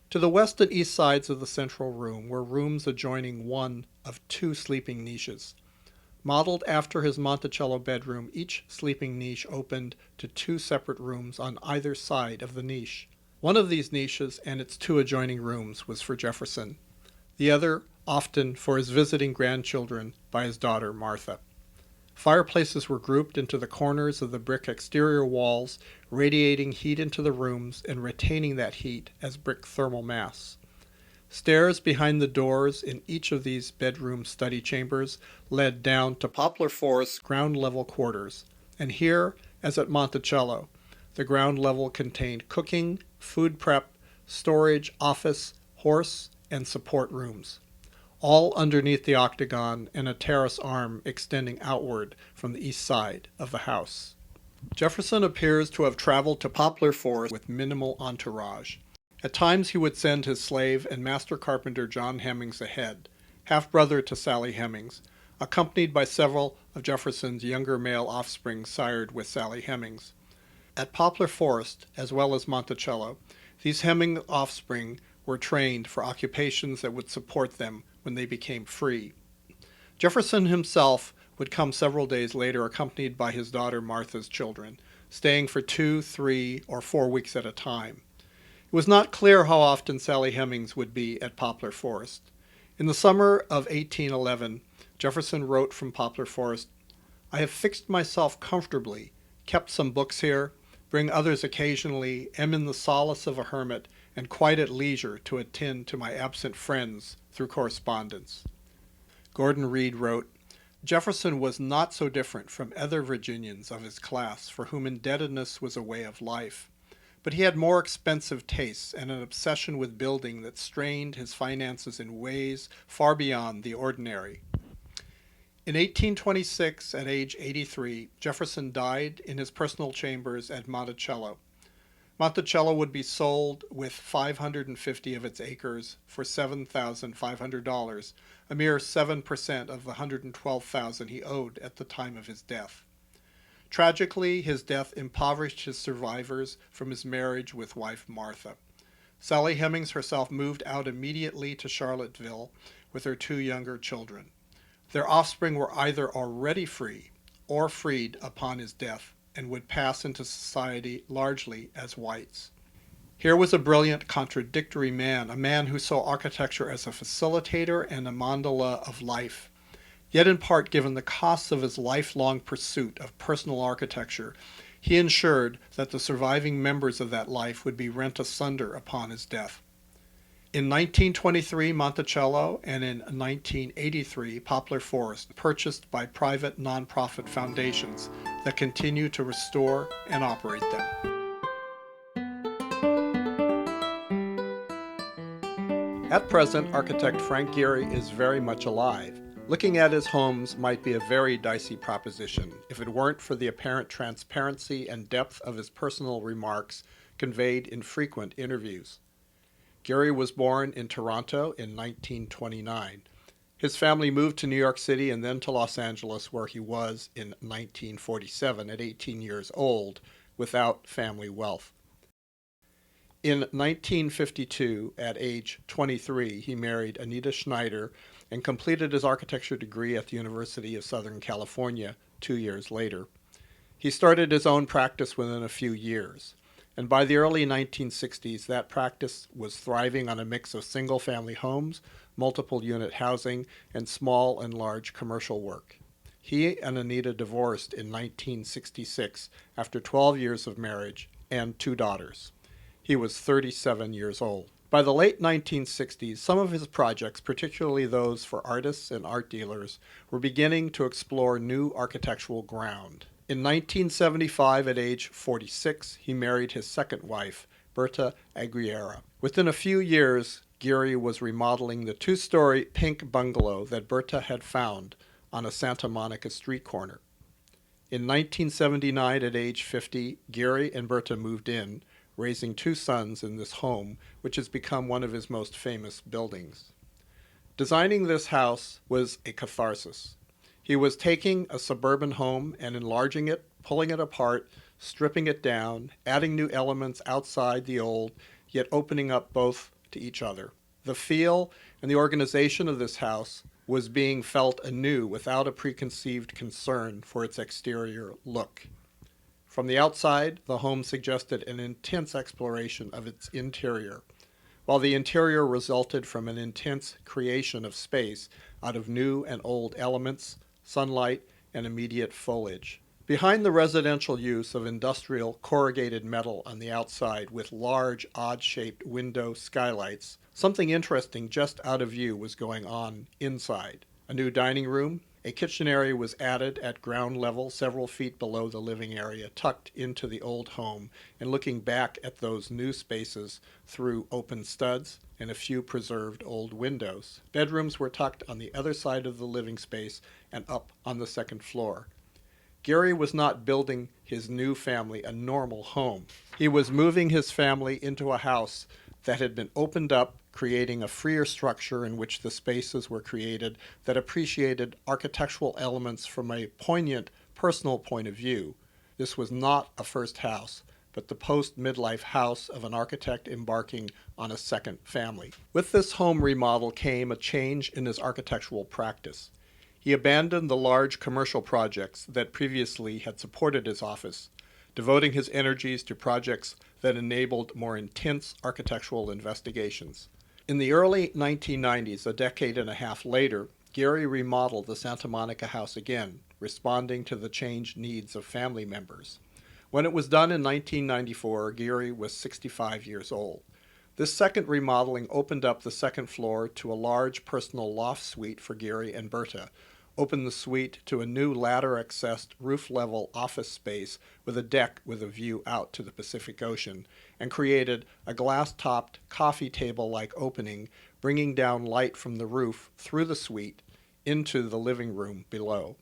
To the west and east sides of the central room were rooms adjoining one of 2 sleeping niches. Modeled after his Monticello bedroom, each sleeping niche opened to 2 separate rooms on either side of the niche. One of these niches and its 2 adjoining rooms was for Jefferson, the other often for his visiting grandchildren by his daughter Martha. Fireplaces were grouped into the corners of the brick exterior walls, radiating heat into the rooms and retaining that heat as brick thermal mass. Stairs behind the doors in each of these bedroom study chambers led down to Poplar Forest's ground-level quarters, and here, as at Monticello, the ground level contained cooking, food prep, storage, office, horse, and support rooms, all underneath the octagon and a terrace arm extending outward from the east side of the house. Jefferson appears to have traveled to Poplar Forest with minimal entourage. At times he would send his slave and master carpenter John Hemmings ahead, half-brother to Sally Hemings, accompanied by several of Jefferson's younger male offspring sired with Sally Hemings. At Poplar Forest, as well as Monticello, these Hemming offspring were trained for occupations that would support them when they became free. Jefferson himself would come several days later accompanied by his daughter Martha's children, staying for 2, 3, or 4 weeks at a time. It was not clear how often Sally Hemings would be at Poplar Forest. In the summer of 1811, Jefferson wrote from Poplar Forest, "I have fixed myself comfortably, kept some books here, bring others occasionally, am in the solace of a hermit, and quite at leisure to attend to my absent friends through correspondence." Gordon Reed wrote, "Jefferson was not so different from other Virginians of his class for whom indebtedness was a way of life, but he had more expensive tastes and an obsession with building that strained his finances in ways far beyond the ordinary." In 1826, at age 83, Jefferson died in his personal chambers at Monticello. Monticello would be sold with 550 of its acres for $7,500, a mere 7% of the $112,000 he owed at the time of his death. Tragically, his death impoverished his survivors from his marriage with wife Martha. Sally Hemings herself moved out immediately to Charlottesville with her 2 younger children. Their offspring were either already free or freed upon his death, and would pass into society largely as whites. Here was a brilliant, contradictory man, a man who saw architecture as a facilitator and a mandala of life. Yet in part given the costs of his lifelong pursuit of personal architecture, he ensured that the surviving members of that life would be rent asunder upon his death. In 1923, Monticello, and in 1983, Poplar Forest, purchased by private nonprofit foundations that continue to restore and operate them. At present, architect Frank Gehry is very much alive. Looking at his homes might be a very dicey proposition if it weren't for the apparent transparency and depth of his personal remarks conveyed in frequent interviews. Gehry was born in Toronto in 1929. His family moved to New York City and then to Los Angeles, where he was in 1947 at 18 years old, without family wealth. In 1952, at age 23, he married Anita Schneider and completed his architecture degree at the University of Southern California 2 years later. He started his own practice within a few years, and by the early 1960s, that practice was thriving on a mix of single-family homes, multiple-unit housing, and small and large commercial work. He and Anita divorced in 1966 after 12 years of marriage and 2 daughters. He was 37 years old. By the late 1960s, some of his projects, particularly those for artists and art dealers, were beginning to explore new architectural ground. In 1975, at age 46, he married his second wife, Berta Aguilera. Within a few years, Gehry was remodeling the 2-story pink bungalow that Berta had found on a Santa Monica street corner. In 1979, at age 50, Gehry and Berta moved in, raising 2 sons in this home, which has become one of his most famous buildings. Designing this house was a catharsis. He was taking a suburban home and enlarging it, pulling it apart, stripping it down, adding new elements outside the old, yet opening up both to each other. The feel and the organization of this house was being felt anew without a preconceived concern for its exterior look. From the outside, the home suggested an intense exploration of its interior, while the interior resulted from an intense creation of space out of new and old elements, sunlight, and immediate foliage. Behind the residential use of industrial corrugated metal on the outside with large, odd-shaped window skylights, something interesting just out of view was going on inside. A new dining room, a kitchen area was added at ground level several feet below the living area, tucked into the old home and looking back at those new spaces through open studs and a few preserved old windows. Bedrooms were tucked on the other side of the living space and up on the second floor. Gehry was not building his new family a normal home. He was moving his family into a house that had been opened up, creating a freer structure in which the spaces were created that appreciated architectural elements from a poignant personal point of view. This was not a first house, but the post-midlife house of an architect embarking on a second family. With this home remodel came a change in his architectural practice. He abandoned the large commercial projects that previously had supported his office, devoting his energies to projects that enabled more intense architectural investigations. In the early 1990s, a decade and a half later, Gehry remodeled the Santa Monica house again, responding to the changed needs of family members. When it was done in 1994, Gehry was 65 years old. This second remodeling opened up the second floor to a large personal loft suite for Gehry and Berta, opened the suite to a new ladder-accessed roof-level office space with a deck with a view out to the Pacific Ocean, and created a glass-topped coffee table-like opening, bringing down light from the roof through the suite into the living room below.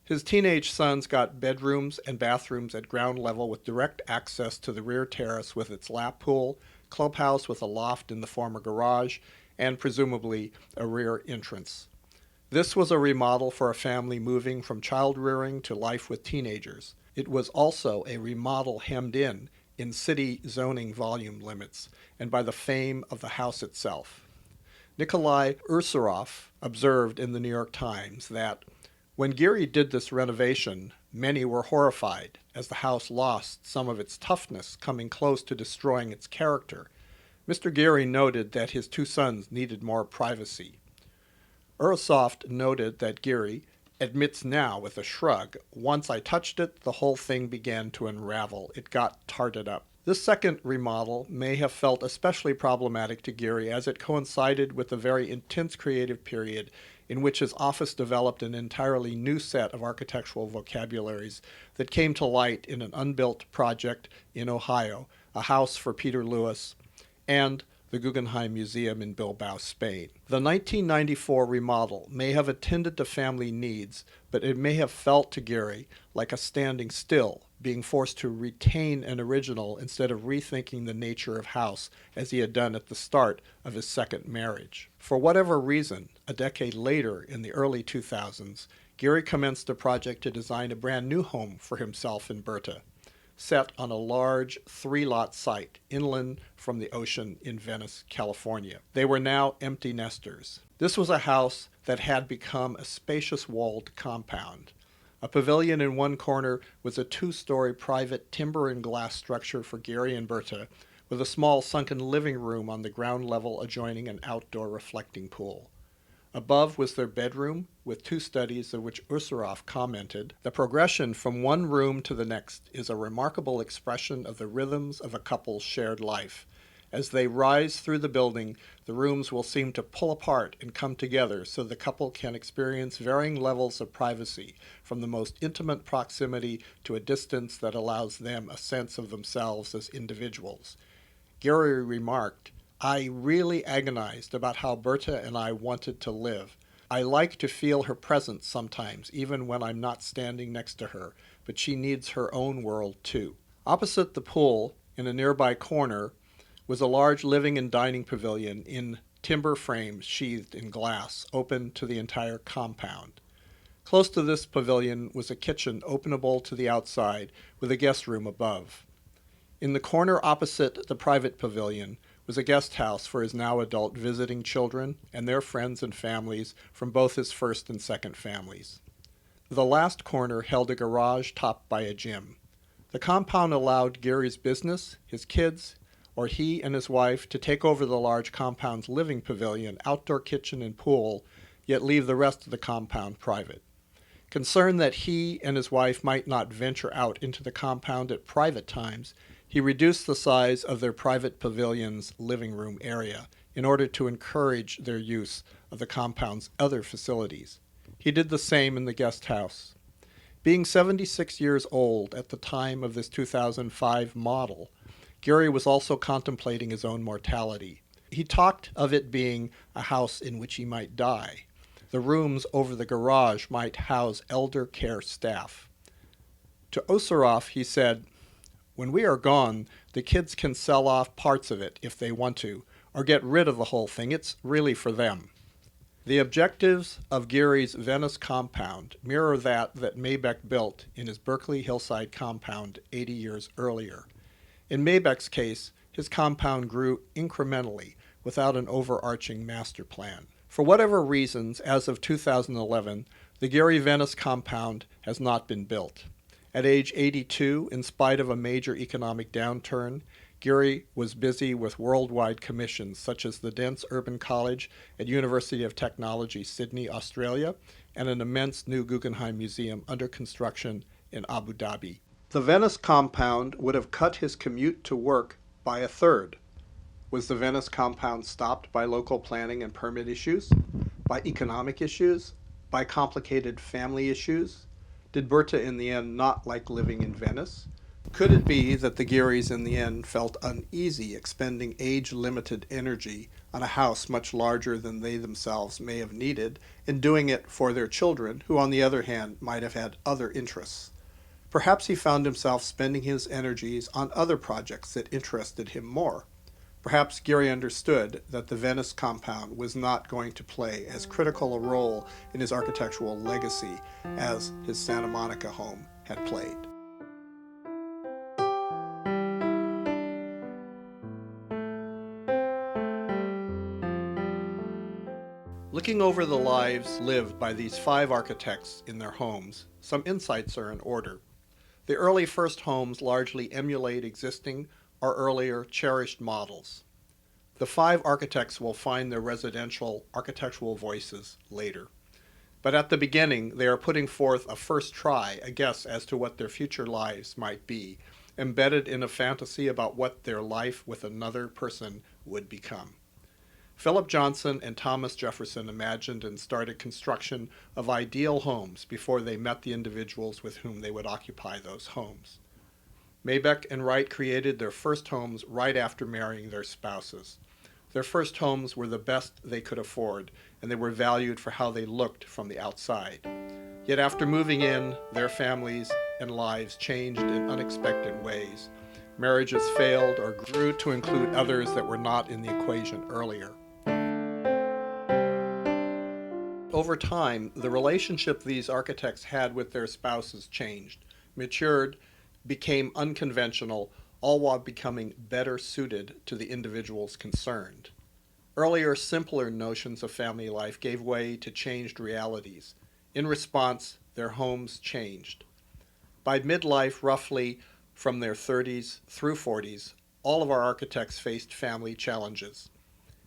His teenage sons got bedrooms and bathrooms at ground level with direct access to the rear terrace with its lap pool, clubhouse with a loft in the former garage, and presumably a rear entrance. This was a remodel for a family moving from child rearing to life with teenagers. It was also a remodel hemmed in city zoning volume limits and by the fame of the house itself. Nikolai Ursurov observed in the New York Times that when Gehry did this renovation, many were horrified as the house lost some of its toughness, coming close to destroying its character. Mr. Gehry noted that his two sons needed more privacy. Ursurov noted that Gehry admits now with a shrug, "Once I touched it, the whole thing began to unravel. It got tarted up." This second remodel may have felt especially problematic to Gehry as it coincided with a very intense creative period in which his office developed an entirely new set of architectural vocabularies that came to light in an unbuilt project in Ohio, a house for Peter Lewis, and the Guggenheim Museum in Bilbao, Spain. The 1994 remodel may have attended to family needs, but it may have felt to Gehry like a standing still, being forced to retain an original instead of rethinking the nature of house as he had done at the start of his second marriage. For whatever reason, a decade later, in the early 2000s, Gehry commenced a project to design a brand new home for himself and Berta, set on a large 3-lot site inland from the ocean in Venice, California. They were now empty nesters. This was a house that had become a spacious walled compound. A pavilion in one corner was a 2-story private timber and glass structure for Gehry and Berta, with a small sunken living room on the ground level adjoining an outdoor reflecting pool. Above was their bedroom, with 2 studies of which Ursurov commented, "The progression from one room to the next is a remarkable expression of the rhythms of a couple's shared life. As they rise through the building, the rooms will seem to pull apart and come together so the couple can experience varying levels of privacy, from the most intimate proximity to a distance that allows them a sense of themselves as individuals." Gehry remarked, "I really agonized about how Berta and I wanted to live. I like to feel her presence sometimes, even when I'm not standing next to her, but she needs her own world too." Opposite the pool, in a nearby corner, was a large living and dining pavilion in timber frames sheathed in glass, open to the entire compound. Close to this pavilion was a kitchen openable to the outside, with a guest room above. In the corner opposite the private pavilion was a guest house for his now adult visiting children and their friends and families from both his first and second families. The last corner held a garage topped by a gym. The compound allowed Gehry's business, his kids, or he and his wife to take over the large compound's living pavilion, outdoor kitchen, and pool, yet leave the rest of the compound private. Concerned that he and his wife might not venture out into the compound at private times, he reduced the size of their private pavilion's living room area in order to encourage their use of the compound's other facilities. He did the same in the guest house. Being 76 years old at the time of this 2005 model, Gehry was also contemplating his own mortality. He talked of it being a house in which he might die. The rooms over the garage might house elder care staff. To Osoroff, he said, "When we are gone, the kids can sell off parts of it if they want to, or get rid of the whole thing. It's really for them." The objectives of Gehry's Venice compound mirror that Maybeck built in his Berkeley hillside compound 80 years earlier. In Maybeck's case, his compound grew incrementally without an overarching master plan. For whatever reasons, as of 2011, the Gehry Venice compound has not been built. At age 82, in spite of a major economic downturn, Gehry was busy with worldwide commissions such as the Dense Urban College at University of Technology, Sydney, Australia, and an immense new Guggenheim Museum under construction in Abu Dhabi. The Venice compound would have cut his commute to work by a third. Was the Venice compound stopped by local planning and permit issues? By economic issues? By complicated family issues? Did Berta in the end not like living in Venice? Could it be that the Gehrys in the end felt uneasy expending age-limited energy on a house much larger than they themselves may have needed, and doing it for their children, who on the other hand might have had other interests? Perhaps he found himself spending his energies on other projects that interested him more. Perhaps Gehry understood that the Venice compound was not going to play as critical a role in his architectural legacy as his Santa Monica home had played. Looking over the lives lived by these 5 architects in their homes, some insights are in order. The early first homes largely emulate existing or earlier cherished models. The 5 architects will find their residential architectural voices later. But at the beginning, they are putting forth a first try, a guess as to what their future lives might be, embedded in a fantasy about what their life with another person would become. Philip Johnson and Thomas Jefferson imagined and started construction of ideal homes before they met the individuals with whom they would occupy those homes. Maybeck and Wright created their first homes right after marrying their spouses. Their first homes were the best they could afford, and they were valued for how they looked from the outside. Yet after moving in, their families and lives changed in unexpected ways. Marriages failed or grew to include others that were not in the equation earlier. Over time, the relationship these architects had with their spouses changed, matured, became unconventional, all while becoming better suited to the individuals concerned. Earlier, simpler notions of family life gave way to changed realities. In response, their homes changed. By midlife, roughly from their 30s through 40s, all of our architects faced family challenges.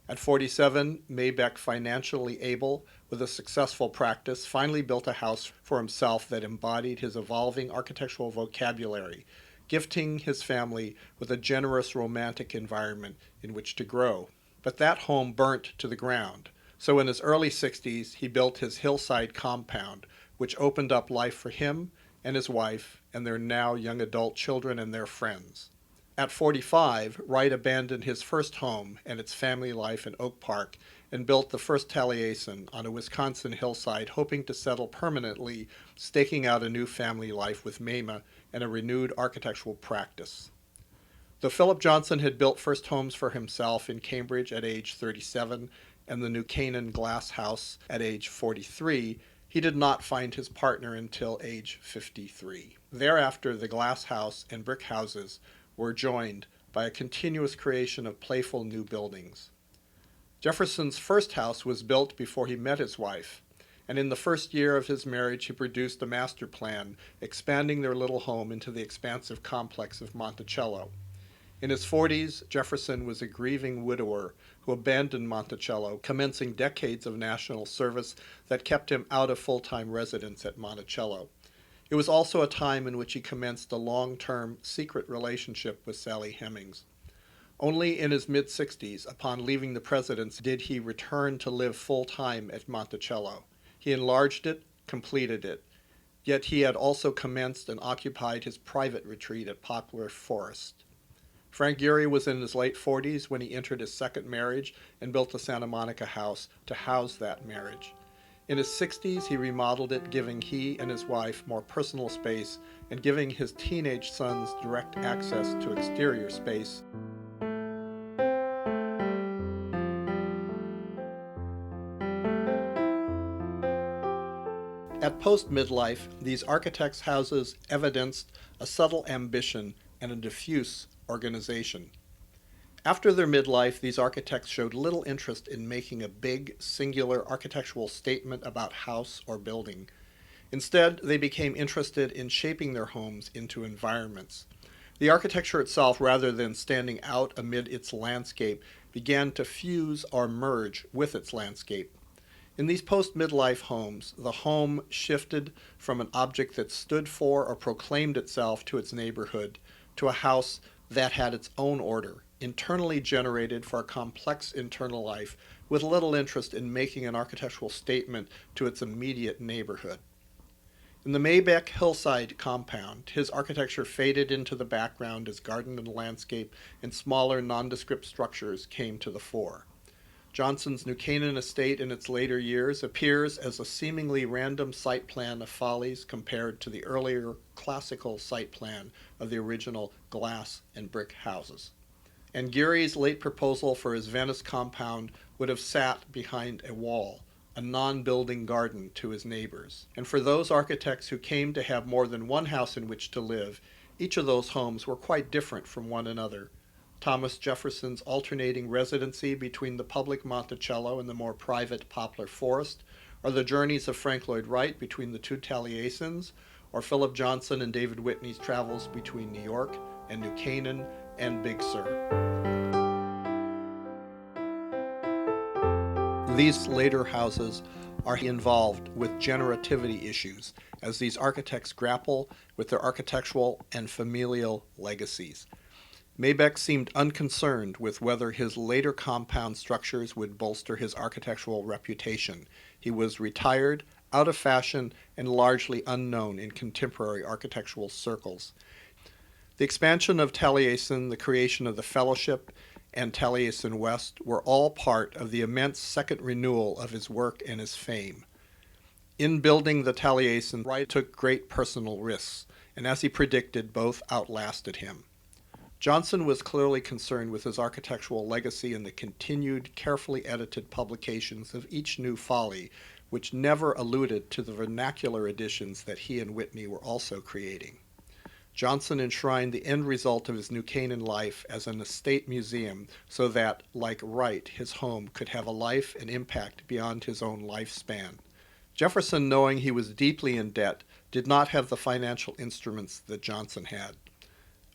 At 47, Maybeck, financially able, with a successful practice, finally built a house for himself that embodied his evolving architectural vocabulary, gifting his family with a generous romantic environment in which to grow. But that home burnt to the ground. So in his early 60s, he built his hillside compound, which opened up life for him and his wife and their now young adult children and their friends. At 45, Wright abandoned his first home and its family life in Oak Park and built the first Taliesin on a Wisconsin hillside, hoping to settle permanently, staking out a new family life with Mama and a renewed architectural practice. Though Philip Johnson had built first homes for himself in Cambridge at age 37 and the New Canaan Glass House at age 43, he did not find his partner until age 53. Thereafter, the glass house and brick houses were joined by a continuous creation of playful new buildings. Jefferson's first house was built before he met his wife, and in the first year of his marriage he produced a master plan, expanding their little home into the expansive complex of Monticello. In his 40s, Jefferson was a grieving widower who abandoned Monticello, commencing decades of national service that kept him out of full-time residence at Monticello. It was also a time in which he commenced a long-term secret relationship with Sally Hemings. Only in his mid-60s, upon leaving the presidency, did he return to live full-time at Monticello. He enlarged it, completed it. Yet he had also commenced and occupied his private retreat at Poplar Forest. Frank Gehry was in his late 40s when he entered his second marriage and built the Santa Monica house to house that marriage. In his 60s, he remodeled it, giving he and his wife more personal space and giving his teenage sons direct access to exterior space. At post-midlife, these architects' houses evidenced a subtle ambition and a diffuse organization. After their midlife, these architects showed little interest in making a big, singular architectural statement about house or building. Instead, they became interested in shaping their homes into environments. The architecture itself, rather than standing out amid its landscape, began to fuse or merge with its landscape. In these post-midlife homes, the home shifted from an object that stood for or proclaimed itself to its neighborhood to a house that had its own order, internally generated for a complex internal life, with little interest in making an architectural statement to its immediate neighborhood. In the Maybeck hillside compound, his architecture faded into the background as garden and landscape and smaller nondescript structures came to the fore. Johnson's New Canaan estate in its later years appears as a seemingly random site plan of follies compared to the earlier classical site plan of the original glass and brick houses. And Gehry's late proposal for his Venice compound would have sat behind a wall, a non-building garden to his neighbors. And for those architects who came to have more than one house in which to live, each of those homes were quite different from one another. Thomas Jefferson's alternating residency between the public Monticello and the more private Poplar Forest, or the journeys of Frank Lloyd Wright between the two Taliesin's, or Philip Johnson and David Whitney's travels between New York and New Canaan and Big Sur. These later houses are involved with generativity issues as these architects grapple with their architectural and familial legacies. Maybeck seemed unconcerned with whether his later compound structures would bolster his architectural reputation. He was retired, out of fashion, and largely unknown in contemporary architectural circles. The expansion of Taliesin, the creation of the Fellowship, and Taliesin West were all part of the immense second renewal of his work and his fame. In building the Taliesin, Wright took great personal risks, and as he predicted, both outlasted him. Johnson was clearly concerned with his architectural legacy and the continued, carefully edited publications of each new folly, which never alluded to the vernacular additions that he and Whitney were also creating. Johnson enshrined the end result of his New Canaan life as an estate museum so that, like Wright, his home could have a life and impact beyond his own lifespan. Jefferson, knowing he was deeply in debt, did not have the financial instruments that Johnson had.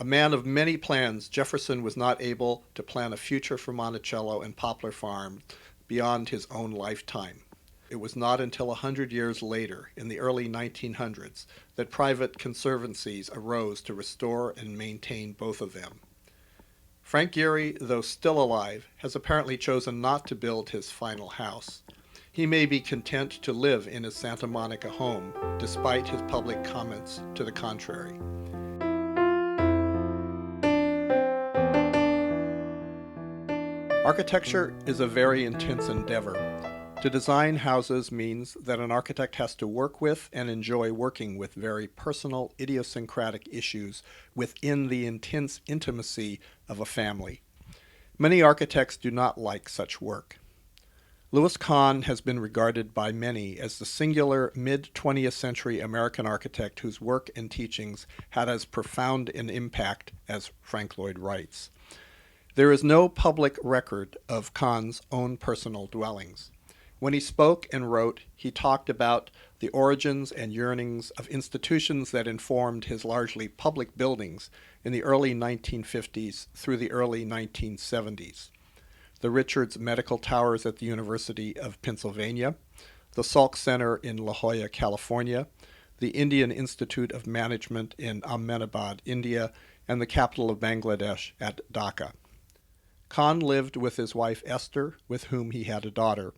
A man of many plans, Jefferson was not able to plan a future for Monticello and Poplar Farm beyond his own lifetime. It was not until 100 years later, in the early 1900s, that private conservancies arose to restore and maintain both of them. Frank Gehry, though still alive, has apparently chosen not to build his final house. He may be content to live in his Santa Monica home, despite his public comments to the contrary. Architecture is a very intense endeavor. To design houses means that an architect has to work with and enjoy working with very personal, idiosyncratic issues within the intense intimacy of a family. Many architects do not like such work. Louis Kahn has been regarded by many as the singular mid-20th century American architect whose work and teachings had as profound an impact as Frank Lloyd Wright's. There is no public record of Kahn's own personal dwellings. When he spoke and wrote, he talked about the origins and yearnings of institutions that informed his largely public buildings in the early 1950s through the early 1970s. The Richards Medical Towers at the University of Pennsylvania, the Salk Center in La Jolla, California, the Indian Institute of Management in Ahmedabad, India, and the capital of Bangladesh at Dhaka. Kahn lived with his wife Esther, with whom he had a daughter.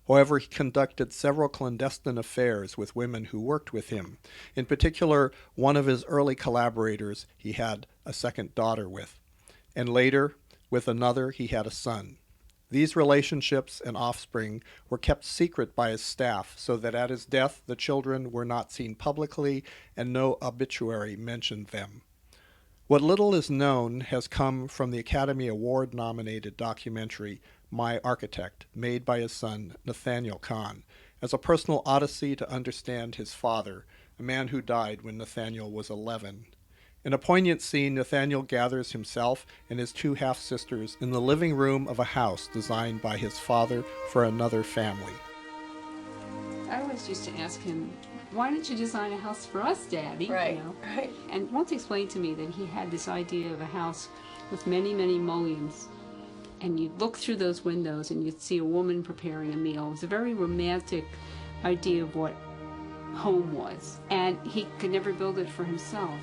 However, he conducted several clandestine affairs with women who worked with him. In particular, one of his early collaborators he had a second daughter with, and later, with another, he had a son. These relationships and offspring were kept secret by his staff so that at his death the children were not seen publicly and no obituary mentioned them. What little is known has come from the Academy Award-nominated documentary My Architect, made by his son Nathaniel Kahn, as a personal odyssey to understand his father, a man who died when Nathaniel was 11. In a poignant scene, Nathaniel gathers himself and his two half-sisters in the living room of a house designed by his father for another family. I always used to ask him, why didn't you design a house for us, Daddy? Right, You know? right. And once explained to me that he had this idea of a house with many, many mullions. And you'd look through those windows and you'd see a woman preparing a meal. It was a very romantic idea of what home was. And he could never build it for himself.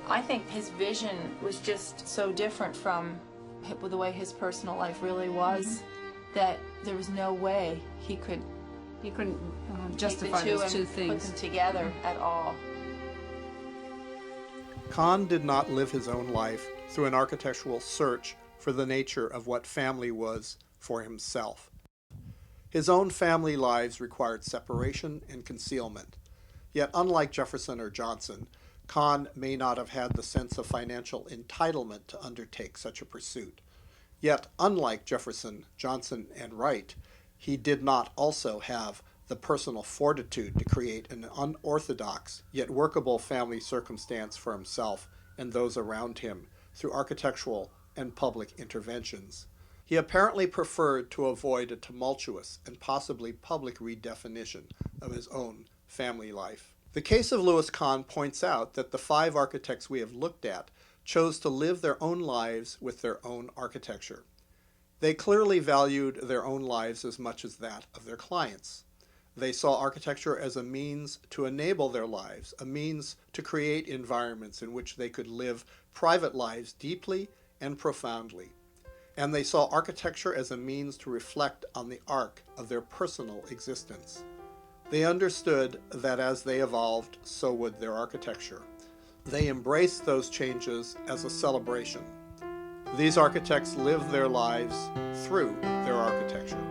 I think his vision was just so different from the way his personal life really was, that there was no way he couldn't justify those two put things. them together at all. Kahn did not live his own life through an architectural search for the nature of what family was for himself. His own family lives required separation and concealment. Yet, unlike Jefferson or Johnson, Kahn may not have had the sense of financial entitlement to undertake such a pursuit. Yet, unlike Jefferson, Johnson, and Wright, he did not also have the personal fortitude to create an unorthodox yet workable family circumstance for himself and those around him through architectural and public interventions. He apparently preferred to avoid a tumultuous and possibly public redefinition of his own family life. The case of Louis Kahn points out that the 5 architects we have looked at chose to live their own lives with their own architecture. They clearly valued their own lives as much as that of their clients. They saw architecture as a means to enable their lives, a means to create environments in which they could live private lives deeply and profoundly. And they saw architecture as a means to reflect on the arc of their personal existence. They understood that as they evolved, so would their architecture. They embraced those changes as a celebration. These architects lived their lives through their architecture.